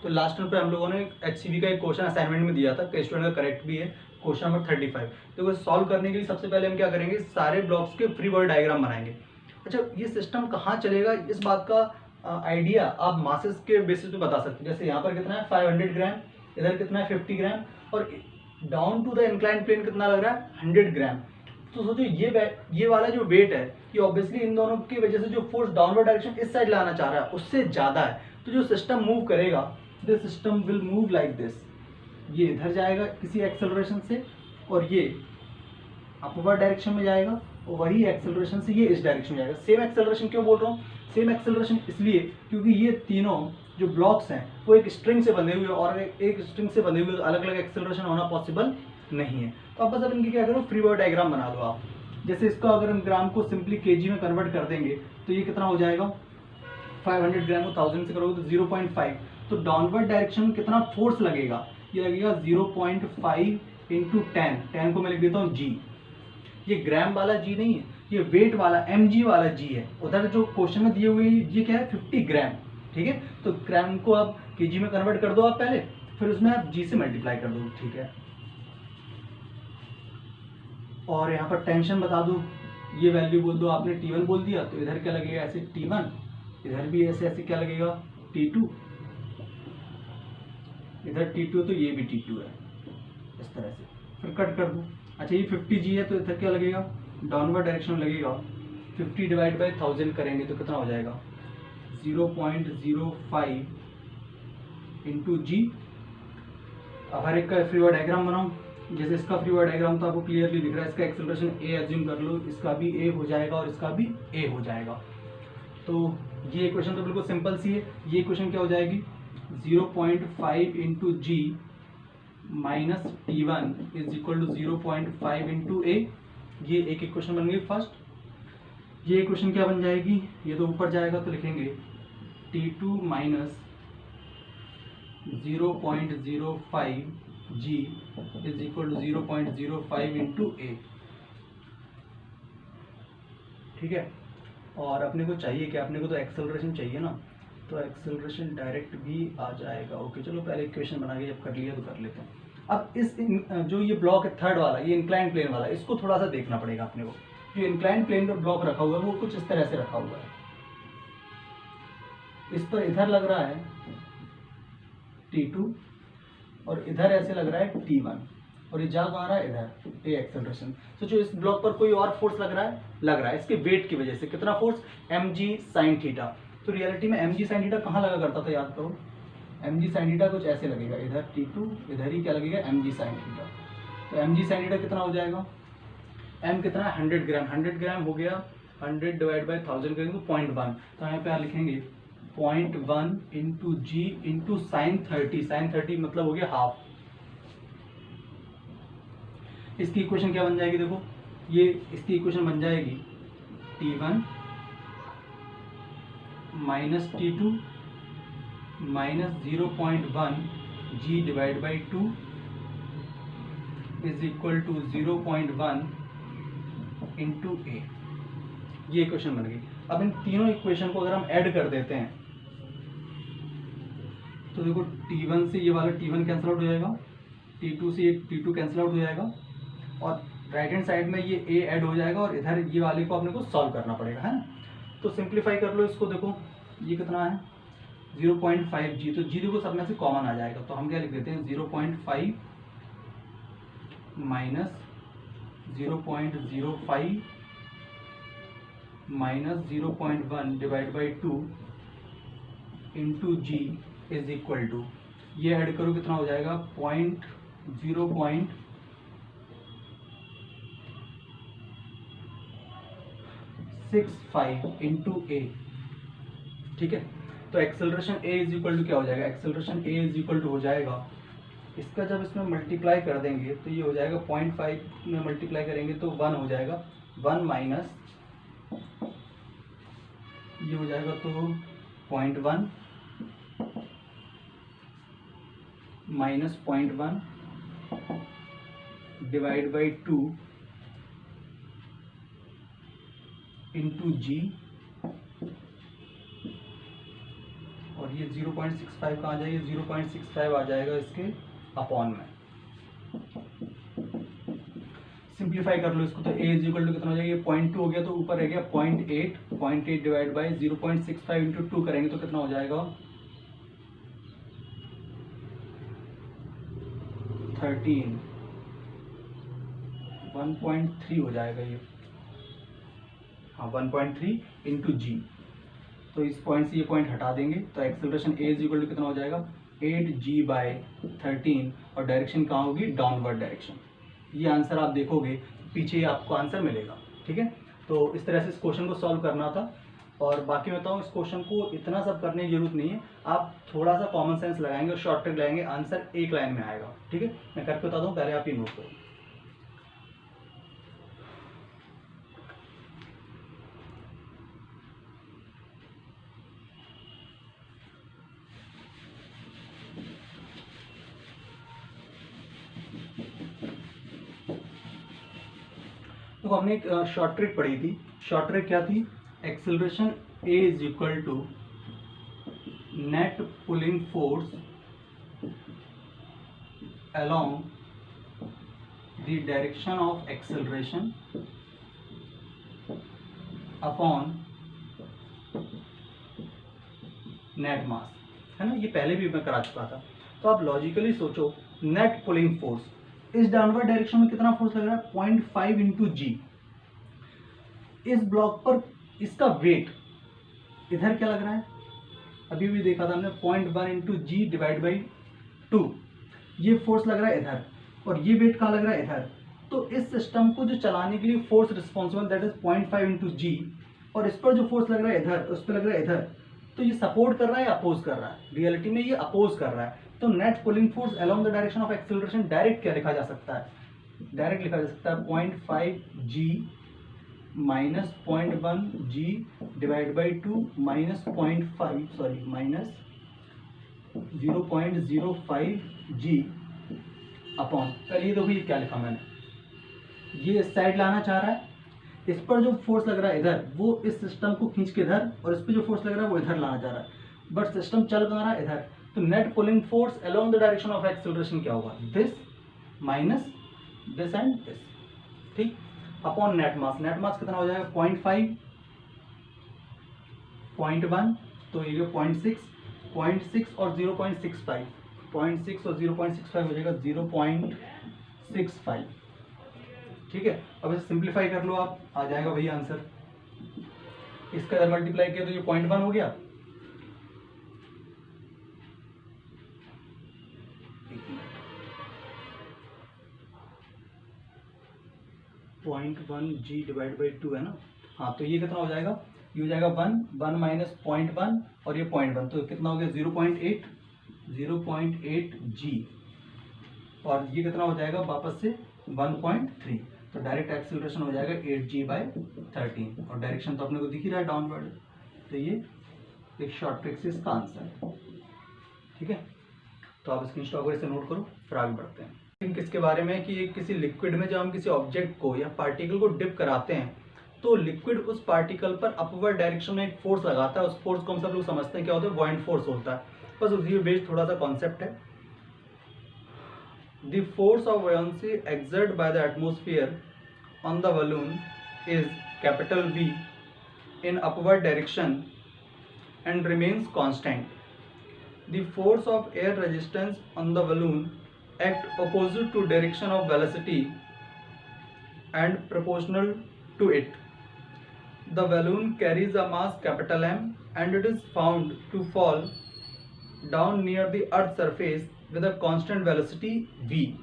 तो लास्ट में पे हम लोगों ने HCV का एक क्वेश्चन असाइनमेंट में दिया था, कई स्टूडेंट का करेक्ट भी है, क्वेश्चन नंबर 35। तो इसको सॉल्व करने के लिए सबसे पहले हम क्या करेंगे, सारे ब्लॉक्स के फ्री बॉडी डायग्राम बनाएंगे। अच्छा, ये सिस्टम कहाँ चलेगा, इस बात का आइडिया आप मासेस के बेसिस पे बता सकते हैं। जैसे यहाँ पर कितना है 500 ग्राम, इधर कितना है 50 ग्राम, और down to the incline plane कितना लग रहा है 100 ग्राम। तो सोचो ये वाला जो वेट है, ये ऑब्वियसली इन दोनों की वजह से जो फोर्स डाउनवर्ड डायरेक्शन इस साइड लाना चाह रहा है उससे ज़्यादा है। तो जो सिस्टम मूव करेगा, this system will move like this, ये इधर जाएगा किसी एक्सेलरेशन से, और ये अपवर्ड डायरेक्शन में जाएगा, और वही एक्सेलरेशन से ये इस डायरेक्शन में जाएगा। सेम एक्सेलरेशन क्यों बोल रहा हूँ, सेम एक्सेलरेशन इसलिए क्योंकि ये तीनों जो ब्लॉक्स हैं वो एक स्ट्रिंग से बंधे हुए, और एक स्ट्रिंग से बंधे हुए अलग अलग एक्सेलरेशन होना पॉसिबल नहीं है। तो अब बस अब इनकी क्या करो, फ्री बॉडी डायग्राम बना लो आप। जैसे इसका अगर हम ग्राम को सिंपली केजी में कन्वर्ट कर देंगे तो ये कितना हो जाएगा, 500 ग्राम को 1000 से करोगे तो 0.5। तो डाउनवर्ड डायरेक्शन में कितना फोर्स लगेगा, ये लगेगा 0.5 इंटू 10 को मैं लिख देता हूँ जी। ये ग्राम वाला जी नहीं है, ये वेट वाला mg वाला जी है। उधर जो क्वेश्चन में दिए हुए ये क्या है 50 ग्राम, ठीक है। तो ग्राम को आप केजी में कन्वर्ट कर दो आप पहले, फिर उसमें आप जी से मल्टीप्लाई कर दो, ठीक है। और यहाँ पर टेंशन बता दो, ये वैल्यू बोल दो, आपने T1 बोल दिया तो इधर क्या लगेगा ऐसे T1, इधर भी ऐसे ऐसे क्या लगेगा T2, इधर T2 तो ये भी T2 है, इस तरह से फिर कट कर दो। अच्छा, ये 50G है तो इधर क्या लगेगा, डाउनवर्ड डायरेक्शन में लगेगा, 50 डिवाइड बाई 1000 करेंगे तो कितना हो जाएगा 0.05 इंटू जी। अब हर एक का फ्री बॉडी डायग्राम बनाओ। जैसे इसका फ्री बॉडी डायग्राम तो आपको क्लियरली दिख रहा है, इसका एक्सेलरेशन ए एज्यूम कर लो, इसका भी ए हो जाएगा और इसका भी ए हो जाएगा। तो ये इक्वेशन तो बिल्कुल सिंपल सी है। ये इक्वेशन क्या हो जाएगी 0.5 into g minus T1 is equal to 0.5 into a. ये एक इक्वेशन बन गई फर्स्ट। ये इक्वेशन क्या बन जाएगी, ये तो ऊपर जाएगा तो लिखेंगे T2 minus 0.05 g is equal to 0.05 into a, ठीक है। और अपने को चाहिए क्या, अपने को तो एक्सेलरेशन चाहिए ना, तो एक्सेलरेशन डायरेक्ट भी आ जाएगा। ओके, चलो पहले इक्वेशन बना के जब कर लिया तो कर लेते हैं। अब जो ये ब्लॉक है थर्ड वाला, ये इंक्लाइन प्लेन वाला, इसको थोड़ा सा देखना पड़ेगा अपने को। जो इंक्लाइन प्लेन पर ब्लॉक रखा हुआ है वो कुछ इस तरह से रखा हुआ है, इस पर इधर लग रहा है T2 और इधर ऐसे लग रहा है T1, और ये जा कहाँ रहा है इधर ए एक्सेलरेशन। तो जो इस ब्लॉक पर कोई और फोर्स लग रहा है इसके वेट की वजह से। कितना फोर्स, mg sin थीटा। तो रियलिटी में mg sin थीटा कहाँ लगा करता था, याद करो। mg sin थीटा कुछ ऐसे लगेगा, इधर T2 इधर ही क्या लगेगा mg sin थीटा। तो mg sin थीटा कितना हो जाएगा, m कितना है 100 ग्राम, 100 ग्राम हो गया 100 डिवाइड बाई 1000 करेंगे तो 0.1। तो यहाँ पे आप लिखेंगे 0.1 इंटू जी इंटू साइन 30 मतलब हो गया हाफ। इसकी इक्वेशन क्या बन जाएगी, देखो ये इसकी इक्वेशन बन जाएगी T1 minus T2 minus 0.1 g divide by 2 is equal to 0.1 into a. ये इक्वेशन बन गई। अब इन तीनों इक्वेशन को अगर हम ऐड कर देते हैं तो देखो T1 से ये वाला T1 कैंसिल आउट हो जाएगा, T2 से ये T2 कैंसिल आउट हो जाएगा, और राइट हैंड साइड में ये A ऐड हो जाएगा, और इधर ये वाले को अपने को सॉल्व करना पड़ेगा, है ना। तो सिंप्लीफाई कर लो इसको, देखो ये कितना है 0.5 जी, तो जी देखो सब में से कॉमन आ जाएगा, तो हम क्या लिख देते हैं 0.5 minus 0.05 minus 0.1 divide by 2 into g is equal to, ये ऐड करो कितना हो जाएगा 0.65 इंटू ए, ठीक है। तो acceleration a is equal to क्या हो जाएगा, acceleration a is equal to हो जाएगा, इसका जब इसमें मल्टीप्लाई कर देंगे तो ये हो जाएगा 0.5 में मल्टीप्लाई करेंगे तो 1 हो जाएगा, 1 माइनस ये हो जाएगा तो 0.1 minus 0.1 divide by 2 into g, और ये 0.65 कहाँ जाएगी, 0.65 आ जाएगा इसके अपॉन में। सिंप्लीफाई कर लो इसको, तो a इज इक्वल टू कितना हो जाएगा, 0.2 हो गया तो ऊपर रह गया 0.8 डिवाइड बाई 0.65 इंटू 2 करेंगे तो कितना हो जाएगा 13, 1.3 हो जाएगा ये, हाँ 1.3 इंटू जी। तो इस पॉइंट से ये पॉइंट हटा देंगे तो acceleration a is equal to कितना हो जाएगा 8g/13 और डायरेक्शन कहाँ होगी, डाउनवर्ड डायरेक्शन। ये आंसर आप देखोगे पीछे आपको आंसर मिलेगा। ठीक है, तो इस तरह से इस क्वेश्चन को सॉल्व करना था। और बाकी मैं बताऊँ, इस क्वेश्चन को इतना सब करने की जरूरत नहीं है, आप थोड़ा सा कॉमन सेंस लगाएंगे और शॉर्ट ट्रिक लगाएंगे, आंसर एक लाइन में आएगा। ठीक है, मैं करके बता दूँ, पहले आप ये नोट करो। तो हमने एक शॉर्ट ट्रिक पढ़ी थी। शॉर्ट ट्रिक क्या थी, acceleration a is equal to net pulling force along the direction of acceleration upon net mass, है ना। ये पहले भी मैं करा चुका था। तो आप लॉजिकली सोचो, नेट पुलिंग फोर्स इस डाउनवर्ड डायरेक्शन में कितना फोर्स लग रहा है, 0.5 इंटू जी। इस ब्लॉक पर इसका वेट इधर क्या लग रहा है, अभी भी देखा था हमने, 0.1 इंटू जी डिवाइड बाई 2। ये फोर्स लग रहा है इधर और ये वेट कहाँ लग रहा है, इधर। तो इस सिस्टम को जो चलाने के लिए force responsible that is 0.5 into g, और इस पर जो फोर्स लग रहा है इधर, उस पर लग रहा है इधर। तो ये सपोर्ट कर रहा है या अपोज कर रहा है, रियलिटी में ये अपोज कर रहा है। तो net pulling force along the direction of acceleration direct क्या लिखा जा सकता है, डायरेक्ट लिखा जा सकता है 0.5 g minus 0.1 g divide by 2 minus 0.05 g upon, पहले ये देखो ये क्या लिखा मैंने, ये इस साइड लाना चाह रहा है, इस पर जो फोर्स लग रहा है इधर वो इस सिस्टम को खींच के इधर, और इस पर जो फोर्स लग रहा है वो इधर लाना चाह रहा है, बट सिस्टम चल कहाँ रहा है, इधर। तो net pulling force along the direction of acceleration क्या होगा, this minus this and this, ठीक, अपॉन नेट मास। नेट मास कितना हो जाएगा 0.5, 0.1, तो ये 0.6 और 0.65, 0.6 और 0.65 हो जाएगा 0.65। ठीक है, अब इसे सिंप्लीफाई कर लो आप, आ जाएगा वही आंसर। इसका अगर मल्टीप्लाई किया तो ये 0.1 हो गया, 0.1 जी डिवाइड बाई 2 है ना। हाँ, तो ये कितना हो जाएगा, ये हो जाएगा 1 माइनस 0.1 और ये 0.1, तो कितना हो गया 0.8 जी, और ये कितना हो जाएगा वापस से 1.3। तो डायरेक्ट एक्सेलरेशन हो जाएगा 8g/13, और डायरेक्शन तो अपने को दिख ही रहा है डाउनवर्ड। तो ये एक शॉर्ट ट्रिक से इसका आंसर है। ठीक है, तो आप स्क्रीनशॉट इसे नोट करो, फिर आगे बढ़ते हैं। किसके बारे में कि किसी लिक्विड में जब हम किसी ऑब्जेक्ट को या पार्टिकल को डिप कराते हैं तो लिक्विड उस पार्टिकल पर अपवर्ड डायरेक्शन में एक फोर्स लगाता है। उस फोर्स को हम सब लोग समझते हैं क्या होता है, बुओयंट फोर्स होता है। बस उसी बेस्ड थोड़ा सा कॉन्सेप्ट है। The force of buoyancy exerted by the atmosphere on the balloon is capital B in upward direction and remains constant. The force of air resistance on the balloon act opposite to direction of velocity and proportional to it. The balloon carries a mass capital M and it is found to fall down near the earth's surface with a constant velocity v.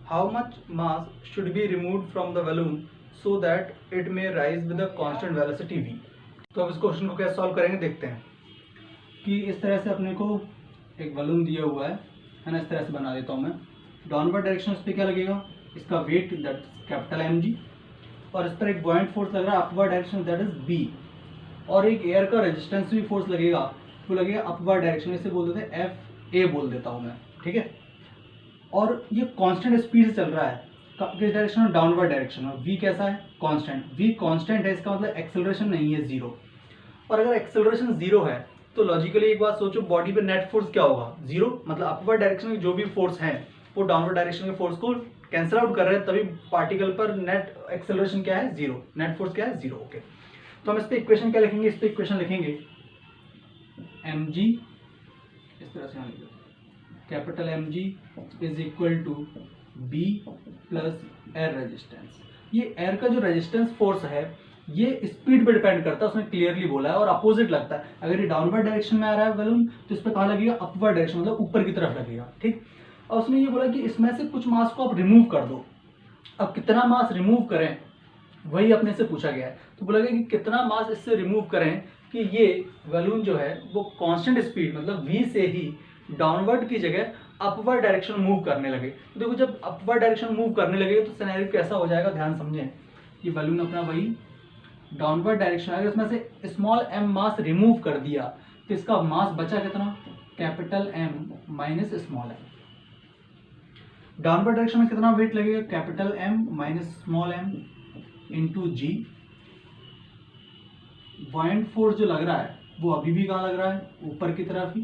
How much mass should be removed from the balloon so that it may rise with a constant velocity v? तो अब इस question को कैसे solve करेंगे देखते हैं। कि इस तरह से अपने को एक बलून दिया हुआ है ना, इस तरह से बना देता हूँ मैं। डाउनवर्ड डायरेक्शन पे क्या लगेगा, इसका weight that capital M g, और इस पर एक बुओयंट फोर्स लग रहा है upward direction that is b, और एक एयर का रेजिस्टेंस भी फोर्स लगेगा, वो लगेगा अपवर्ड डायरेक्शन, इसे बोल देते हैं एफ ए बोल देता हूँ मैं। ठीक है, और ये कांस्टेंट स्पीड से चल रहा है किस डायरेक्शन में, डाउनवर्ड डायरेक्शन में। v कैसा है, कांस्टेंट। v कांस्टेंट है, इसका मतलब एक्सेलरेशन नहीं है जीरो। और अगर एक्सेलरेशन जीरो है तो लॉजिकली एक बात सोचो, बॉडी पे नेट फोर्स क्या होगा, जीरो, मतलब अपवर्ड डायरेक्शन में जो भी फोर्स है वो डाउनवर्ड डायरेक्शन के फोर्स को कैंसिल आउट कर रहे हैं, तभी पार्टिकल पर नेट एक्सेलरेशन क्या है, जीरो, नेट फोर्स क्या है, जीरो। ओके, तो हम इस पे इक्वेशन क्या लिखेंगे, इस पे इक्वेशन लिखेंगे mg, इस तरह से हम लिखेंगे capital mg is equal to b plus air resistance. ये एयर का जो रेजिस्टेंस फोर्स है ये स्पीड पे डिपेंड करता है, उसने क्लियरली बोला है, और अपोजिट लगता है। अगर ये डाउनवर्ड डायरेक्शन में आ रहा है बलून तो इस पे कहाँ लगेगा, अपवर्ड डायरेक्शन, मतलब ऊपर की तरफ लगेगा, ठीक। और उसने ये बोला कि इसमें से कुछ मास को आप रिमूव कर दो। अब कितना मास रिमूव करें वही अपने से पूछा गया है, तो बोला गया कि कितना मास इससे रिमूव करें कि ये बलून जो है वो कांस्टेंट स्पीड मतलब v से ही डाउनवर्ड की जगह अपवर्ड डायरेक्शन मूव करने लगे। तो देखो जब अपवर्ड डायरेक्शन मूव करने लगे तो सिनेरियो कैसा हो जाएगा, ध्यान समझें। ये बलून अपना वही डाउनवर्ड डायरेक्शन, अगर इसमें से स्मॉल m मास रिमूव कर दिया तो इसका मास बचा कितना, capital M minus small m। Downward direction में कितना वेट लगेगा, capital M minus small m into g. Buoyant force जो लग रहा है वो अभी भी कहाँ लग रहा है, ऊपर की तरफ ही,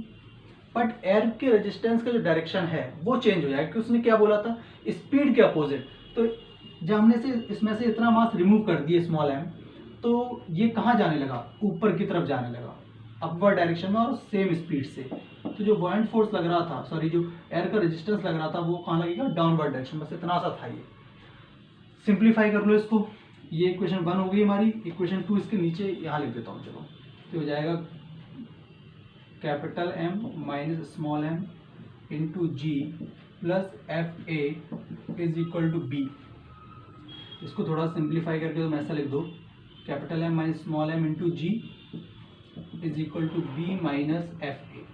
बट एयर के रेजिस्टेंस का जो डायरेक्शन है वो चेंज हो जाएगा, क्योंकि उसने क्या बोला था, स्पीड के अपोजिट। तो जब हमने से इसमें से इतना मास रिमूव कर दिए स्मॉल m, तो ये कहाँ जाने लगा, ऊपर की तरफ जाने लगा अपवर्ड डायरेक्शन में और सेम स्पीड से। तो जो बॉइंट फोर्स लग रहा था, सॉरी जो एयर का रेजिस्टेंस लग रहा था वो कहाँ लगेगा, डाउनवर्ड डायरेक्शन। बस इतना सा था ये। सिंप्लीफाई कर लो इसको, ये इक्वेशन 1 हो गई हमारी। इक्वेशन 2 इसके नीचे यहाँ लिख देता हूँ, चलो। तो हो जाएगा capital M minus small m into g plus f a is equal to b. इसको थोड़ा सिंप्लीफाई करके तो मैं ऐसा लिख दो, capital M minus small m into g is equal to b minus f a.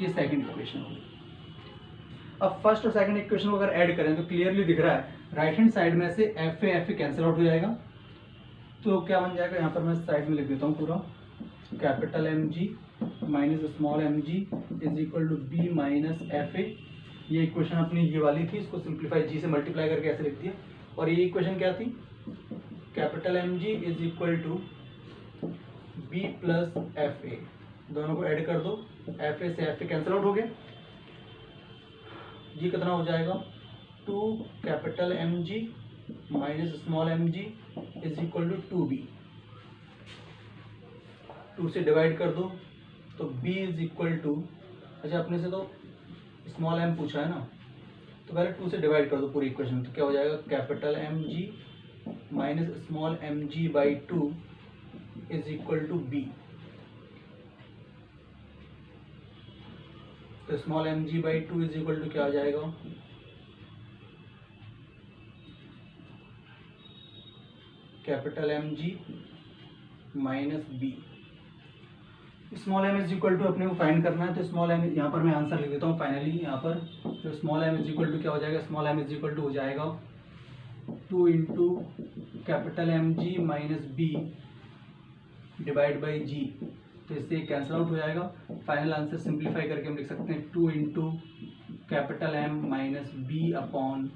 ये सेकेंड इक्वेशन होगी। अब फर्स्ट और सेकंड इक्वेशन को अगर ऐड करें तो क्लियरली दिख रहा है राइट हैंड साइड में से एफ ए कैंसिल आउट हो जाएगा। तो क्या बन जाएगा, यहाँ पर मैं साइड में लिख देता हूँ पूरा, capital M g minus small m g is equal to b minus f a. ये इक्वेशन अपनी ये वाली थी, इसको सिंप्लीफाई जी से मल्टीप्लाई करके ऐसे लिख दिया। और ये इक्वेशन क्या थी, capital M g is equal to b plus f a. दोनों को ऐड कर दो, एफ ए से एफ ए कैंसिल आउट हो गया। जी कितना हो जाएगा, 2 capital M g minus small m g is equal to 2b। 2 से डिवाइड कर दो तो b इज इक्वल टू, अच्छा अपने से तो स्मॉल m पूछा है ना, तो पहले 2 से डिवाइड कर दो पूरी इक्वेशन। तो क्या हो जाएगा, capital M g minus small m g by 2 is equal to b। तो small m g by 2 is equal to क्या हो जाएगा, capital M g minus b. Small m is equal to अपने को फाइंड करना है, तो स्मॉल एम यहाँ पर मैं आंसर लिख देता हूँ फाइनली यहाँ पर। तो small m is equal to क्या हो जाएगा, small m is equal to हो जाएगा 2 into capital M g minus b divide by g. तो इससे कैंसिल आउट हो जाएगा। फाइनल आंसर सिंप्लीफाई करके हम लिख सकते हैं 2 into capital m minus b upon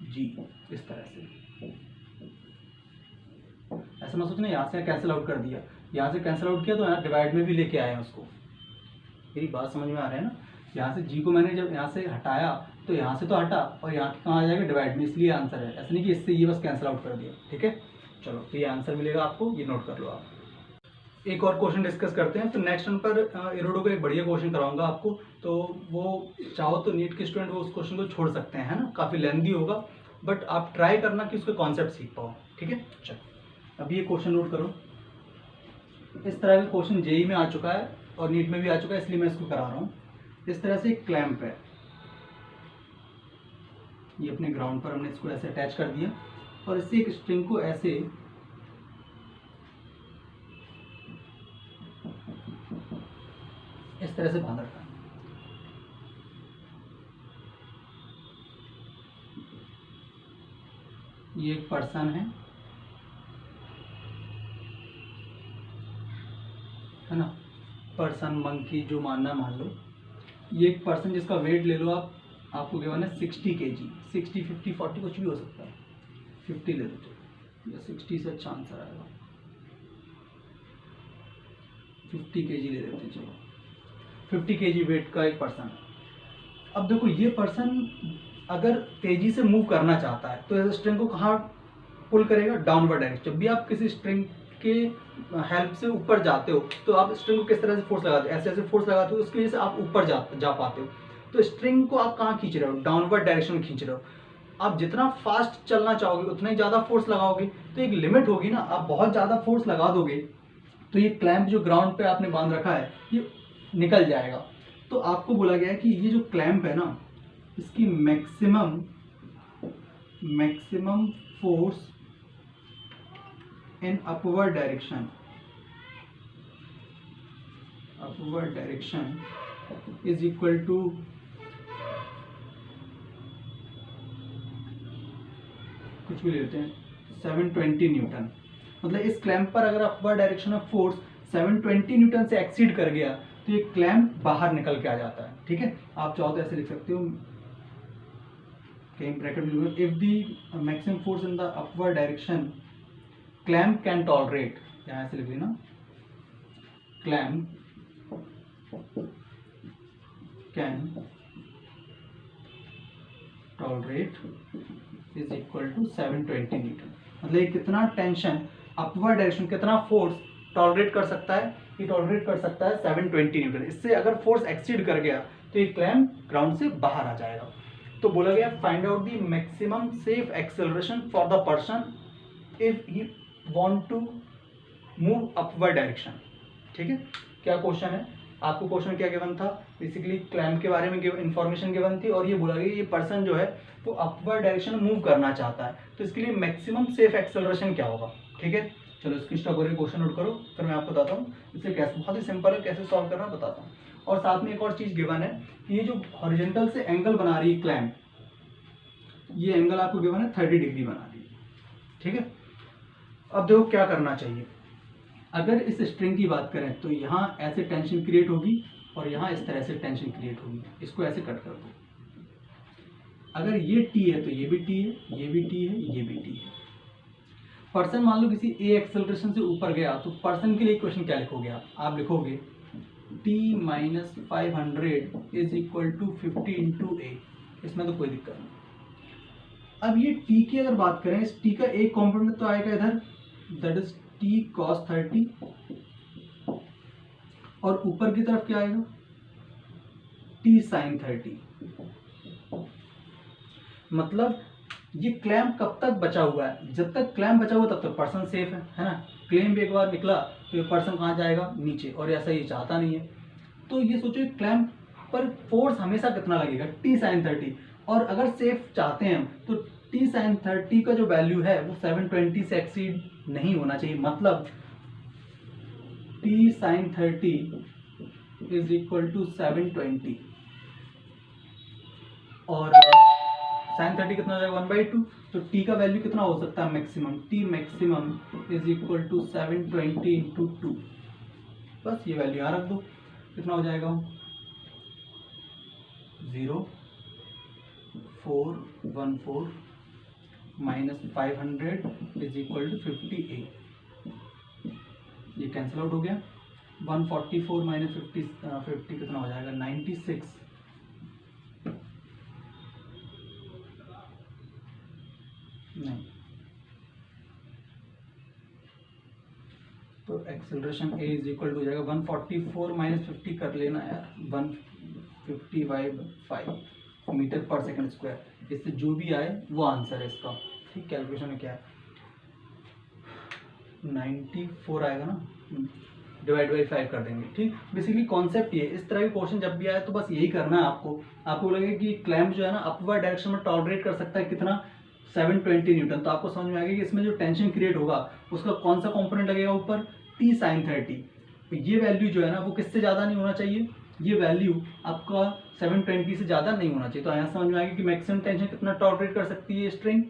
g. इस तरह से ऐसा ना सोचना यहाँ से कैंसिल आउट कर दिया, यहाँ से कैंसिल आउट किया तो यहाँ डिवाइड में भी लेके आए हैं उसको। मेरी बात समझ में आ रहा है ना, यहाँ से जी को मैंने जब यहाँ से हटाया तो यहाँ से तो हटा और यहाँ कहाँ आ जाएगा, डिवाइड में, इसलिए आंसर है। ऐसा नहीं कि इससे ये बस कैंसिल आउट कर दिया, ठीक है। चलो तो ये आंसर मिलेगा आपको, ये नोट कर लो आप। एक और क्वेश्चन डिस्कस करते हैं, तो नेक्स्ट वन पर इरोडो का एक बढ़िया क्वेश्चन कराऊंगा आपको, तो वो चाहो तो नीट के स्टूडेंट वो उस क्वेश्चन को छोड़ सकते हैं, है ना, काफ़ी लेंदी होगा, बट आप ट्राई करना कि उसके कॉन्सेप्ट सीख पाओ, ठीक है। चलो अभी ये क्वेश्चन नोट करो। इस तरह का क्वेश्चन जेई में आ चुका है और नीट में भी आ चुका है, इसलिए मैं इसको करा रहा हूँ। इस तरह से एक क्लैंप है, ये अपने ग्राउंड पर हमने इसको ऐसे अटैच कर दिया और इससे एक स्ट्रिंग को ऐसे इस तरह से बांध रखा है। ये एक पर्सन है ना, पर्सन मंकी जो मानना मान लो। ये एक पर्सन जिसका वेट ले लो आप, आपको गिवन है 60 kg, 60 50 40 कुछ भी हो सकता है, 50 ले लो चलो, या 60 से अच्छा आंसर आएगा। 50 kg ले लेते हैं, चलो 50 kg वेट का एक पर्सन। अब देखो ये पर्सन अगर तेजी से मूव करना चाहता है तो इस स्ट्रिंग को कहाँ पुल करेगा, डाउनवर्ड डायरेक्शन। जब भी आप किसी स्ट्रिंग के हेल्प से ऊपर जाते हो तो आप स्ट्रिंग को किस तरह से फोर्स लगाते हो, ऐसे ऐसे फोर्स लगाते हो, उसकी वजह से आप ऊपर जा पाते हो। तो स्ट्रिंग को आप कहाँ खींच रहे हो, डाउनवर्ड डायरेक्शन में खींच रहे हो। आप जितना फास्ट चलना चाहोगे उतना ही ज़्यादा फोर्स लगाओगे, तो एक लिमिट होगी ना। आप बहुत ज़्यादा फोर्स लगा दोगे तो ये क्लैंप जो ग्राउंड पे आपने बांध रखा है ये निकल जाएगा। तो आपको बोला गया है कि ये जो क्लैंप है ना, इसकी maximum force in upward direction is equal to कुछ भी लेते हैं 720 न्यूटन। मतलब इस क्लैंप पर अगर upward direction of force 720 Newton से एक्सीड कर गया तो ये क्लैंप बाहर निकल के आ जाता है। ठीक है, आप चाहो तो ऐसे लिख सकते हो, कहीं ब्रैकेट में, if the maximum force in the upward direction clamp can tolerate, यहाँ से लिख लेना, clamp can tolerate is equal to 720 newton. मतलब ये कितना टेंशन, अपवर्ड डायरेक्शन, कितना फोर्स टॉलरेट कर सकता है, ये टॉलरेट कर सकता है 720 न्यूटन। इससे अगर फोर्स एक्सीड कर गया तो ये क्लैंप ग्राउंड से बाहर आ जाएगा। तो बोला गया find out the maximum safe acceleration for the person if he want to move upward direction. ठीक है, क्या क्वेश्चन है, आपको क्वेश्चन क्या गिवन था, बेसिकली क्लैंप के बारे में इंफॉर्मेशन गिवन थी और ये बोला गया ये पर्सन जो है वो अपवर्ड डायरेक्शन मूव करना चाहता है, तो इसके लिए मैक्सिमम सेफ एक्सेलरेशन क्या होगा। ठीक है, चलो इसकी स्टोरी क्वेश्चन नोट करो, फिर मैं आपको बताता हूँ इसे कैसे, बहुत ही सिंपल है, कैसे सॉल्व करना बताता हूँ। और साथ में एक और चीज़ गिवन है कि ये जो हॉरिजॉन्टल से एंगल बना रही है क्लैंप, ये एंगल आपको गिवन है 30 डिग्री बना रही है। ठीक है, अब देखो क्या करना चाहिए। अगर इस स्ट्रिंग की बात करें तो यहाँ ऐसे टेंशन क्रिएट होगी और यहाँ इस तरह से टेंशन क्रिएट होगी, इसको ऐसे कट कर दो। अगर ये टी है तो ये भी टी है, ये भी टी है, ये भी टी है। पर्सन मान लो किसी ए एक्सेलरेशन से ऊपर गया तो पर्सन के लिए क्वेश्चन क्या लिखोगे आप लिखोगे t minus 500 is equal to 50 into a. इसमें तो कोई दिक्कत नहीं। अब ये t की अगर बात करें, इस t का एक कॉम्पोनेंट तो आएगा इधर, दैट इज t cos 30, और ऊपर की तरफ क्या आएगा t sin 30। मतलब ये क्लैंप कब तक बचा हुआ है, जब तक क्लैंप बचा हुआ तब तक पर्सन सेफ है ना। क्लैंप एक बार निकला तो ये पर्सन कहाँ जाएगा, नीचे, और ऐसा ये चाहता नहीं है। तो ये सोचो क्लैंप पर फोर्स हमेशा कितना लगेगा, t sin 30, और अगर सेफ चाहते हैं तो t sin 30 का जो वैल्यू है वो 720 से एक्सीड नहीं होना चाहिए। मतलब t sin 30 is equal to 720, और sin 30 कितना हो जाएगा 1/2, तो t का वैल्यू कितना हो सकता है maximum, t maximum is equal to 720 into 2। बस ये वैल्यू यहाँ रख दो, कितना हो जाएगा 0414 माइनस 500 इज इक्वल टू 58। ये कैंसिल आउट हो गया। 144 माइनस 50 कितना हो जाएगा 96। नहीं, तो acceleration a is equal to हो जाएगा 144 माइनस 50 कर लेना यार, 150/5 मीटर पर सेकंड स्क्वायर। इससे जो भी आए वो आंसर है इसका। ठीक, कैलकुलेशन में क्या है 94 आएगा ना, डिवाइड बाई 5 कर देंगे। ठीक, बेसिकली कॉन्सेप्ट ये, इस तरह के क्वेश्चन जब भी आए तो बस यही करना है आपको लगेगा कि क्लैंप जो है ना अपवर्ड डायरेक्शन में टॉलरेट कर सकता है कितना 720 न्यूटन। तो आपको समझ में आएगा कि इसमें जो टेंशन क्रिएट होगा उसका कौन सा कंपोनेंट लगेगा ऊपर, t sin 30। तो ये वैल्यू जो है ना वो किससे ज़्यादा नहीं होना चाहिए, ये वैल्यू आपका 720 से ज़्यादा नहीं होना चाहिए। तो यहाँ समझ में आएगा कि मैक्सिमम टेंशन कितना टॉलरेट कर सकती है स्ट्रिंग,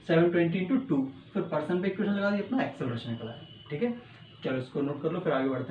720 इंटू 2। फिर पर्सन पे इक्वेशन लगा दी, अपना एक्सेलरेशन निकला है। ठीक है, चलो इसको नोट कर लो, फिर आगे बढ़ते हैं।